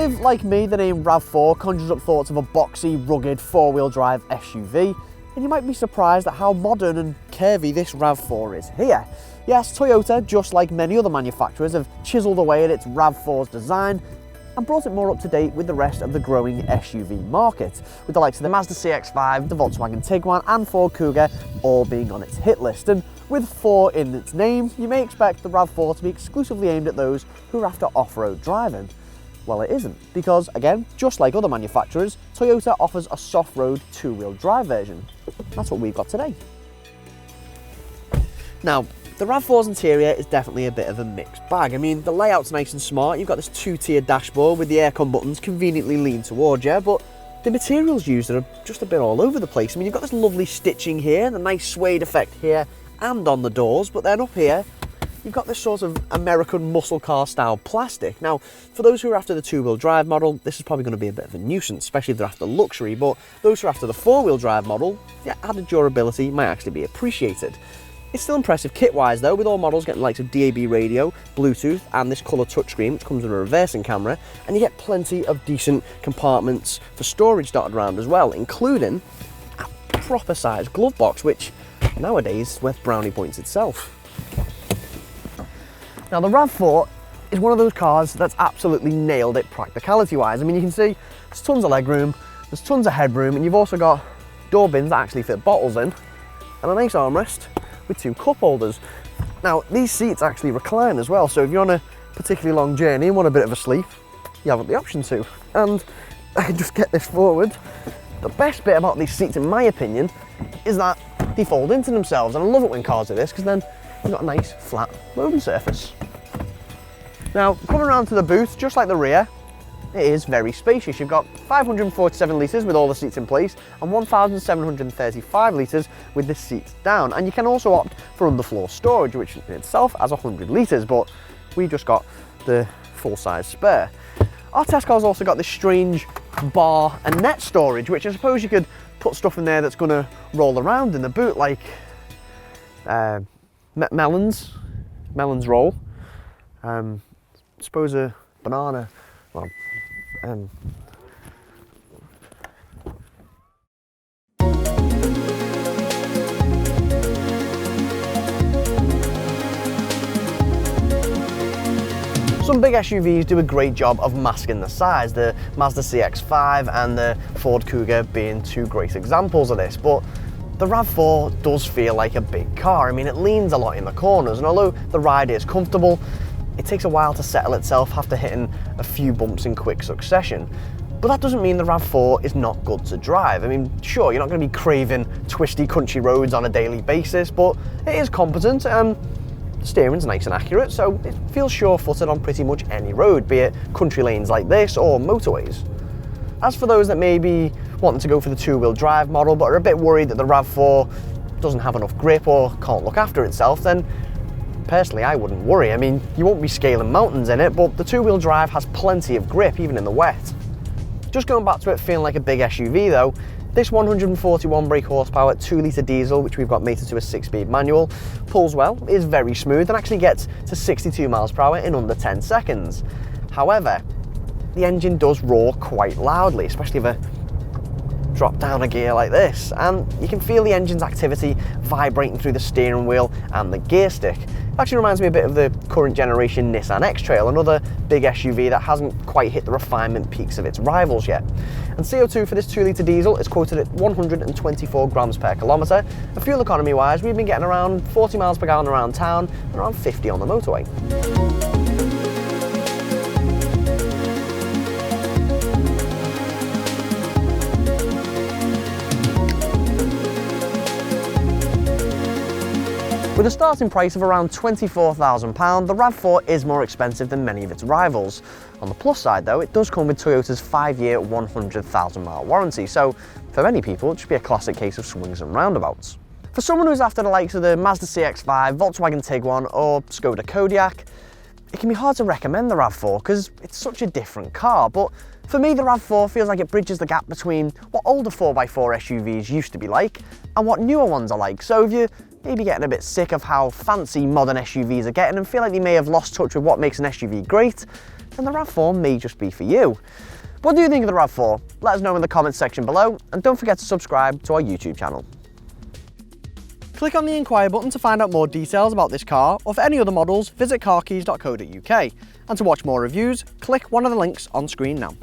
If, like me, the name RAV4 conjures up thoughts of a boxy, rugged, four-wheel drive SUV, then you might be surprised at how modern and curvy this RAV4 is here. Yes, Toyota, just like many other manufacturers, have chiselled away at its RAV4's design and brought it more up to date with the rest of the growing SUV market, with the likes of the Mazda CX-5, the Volkswagen Tiguan and Ford Kuga all being on its hit list. And with 4 in its name, you may expect the RAV4 to be exclusively aimed at those who are after off-road driving. Well, it isn't, because again, just like other manufacturers, Toyota offers a soft-road two-wheel drive version. That's what we've got today. Now, the RAV4's interior is definitely a bit of a mixed bag. I mean, the layout's nice and smart. You've got this 2-tier dashboard with the aircon buttons conveniently leaned towards you, but the materials used are just a bit all over the place. I mean, you've got this lovely stitching here, the nice suede effect here and on the doors, but then up here, you've got this sort of American muscle car style plastic. Now, for those who are after the two-wheel drive model, this is probably going to be a bit of a nuisance, especially if they're after luxury, but those who are after the four-wheel drive model, yeah, added durability might actually be appreciated. It's still impressive kit-wise though, with all models getting the likes of DAB radio, Bluetooth and this colour touchscreen which comes with a reversing camera, and you get plenty of decent compartments for storage dotted around as well, including a proper sized glove box, which nowadays is worth brownie points itself. Now the RAV4 is one of those cars that's absolutely nailed it practicality-wise. I mean, you can see there's tons of legroom, there's tons of headroom, and you've also got door bins that actually fit bottles in, and a nice armrest with 2 cup holders. Now, these seats actually recline as well, so if you're on a particularly long journey and want a bit of a sleep, you have the option to. And I can just get this forward. The best bit about these seats, in my opinion, is that they fold into themselves, and I love it when cars do this, because then you've got a nice flat loading surface. Now, coming around to the boot, just like the rear, it is very spacious. You've got 547 litres with all the seats in place and 1,735 litres with the seats down. And you can also opt for underfloor storage, which in itself has 100 litres, but we just got the full-size spare. Our test car's also got this strange bar and net storage, which I suppose you could put stuff in there that's going to roll around in the boot, like melons roll. I suppose a banana. Well, some big SUVs do a great job of masking the size, the Mazda CX-5 and the Ford Kuga being 2 great examples of this, but the RAV4 does feel like a big car. I mean, it leans a lot in the corners, and although the ride is comfortable, it takes a while to settle itself after hitting a few bumps in quick succession. But that doesn't mean the RAV4 is not good to drive. I mean, sure, you're not going to be craving twisty country roads on a daily basis, but it is competent and the steering's nice and accurate, so it feels sure-footed on pretty much any road, be it country lanes like this or motorways. As for those that may be wanting to go for the two-wheel drive model but are a bit worried that the RAV4 doesn't have enough grip or can't look after itself, then personally, I wouldn't worry. I mean, you won't be scaling mountains in it, but the two-wheel drive has plenty of grip, even in the wet. Just going back to it feeling like a big SUV though, this 141 brake horsepower 2-litre diesel, which we've got mated to a 6-speed manual, pulls well, is very smooth, and actually gets to 62 miles per hour in under 10 seconds. However, the engine does roar quite loudly, especially if I drop down a gear like this, and you can feel the engine's activity vibrating through the steering wheel and the gear stick. It actually reminds me a bit of the current generation Nissan X-Trail, another big SUV that hasn't quite hit the refinement peaks of its rivals yet. And CO2 for this 2-litre diesel is quoted at 124 grams per kilometre, and fuel economy wise we've been getting around 40 miles per gallon around town and around 50 on the motorway. With a starting price of around £24,000, the RAV4 is more expensive than many of its rivals. On the plus side though, it does come with Toyota's 5-year 100,000 mile warranty, so for many people it should be a classic case of swings and roundabouts. For someone who's after the likes of the Mazda CX-5, Volkswagen Tiguan or Skoda Kodiaq, it can be hard to recommend the RAV4 because it's such a different car, but for me the RAV4 feels like it bridges the gap between what older 4x4 SUVs used to be like and what newer ones are like. So if you're maybe getting a bit sick of how fancy modern SUVs are getting and feel like they may have lost touch with what makes an SUV great, then the RAV4 may just be for you. What do you think of the RAV4? Let us know in the comments section below, and don't forget to subscribe to our YouTube channel. Click on the inquire button to find out more details about this car, or for any other models, visit carkeys.co.uk. And to watch more reviews, click one of the links on screen now.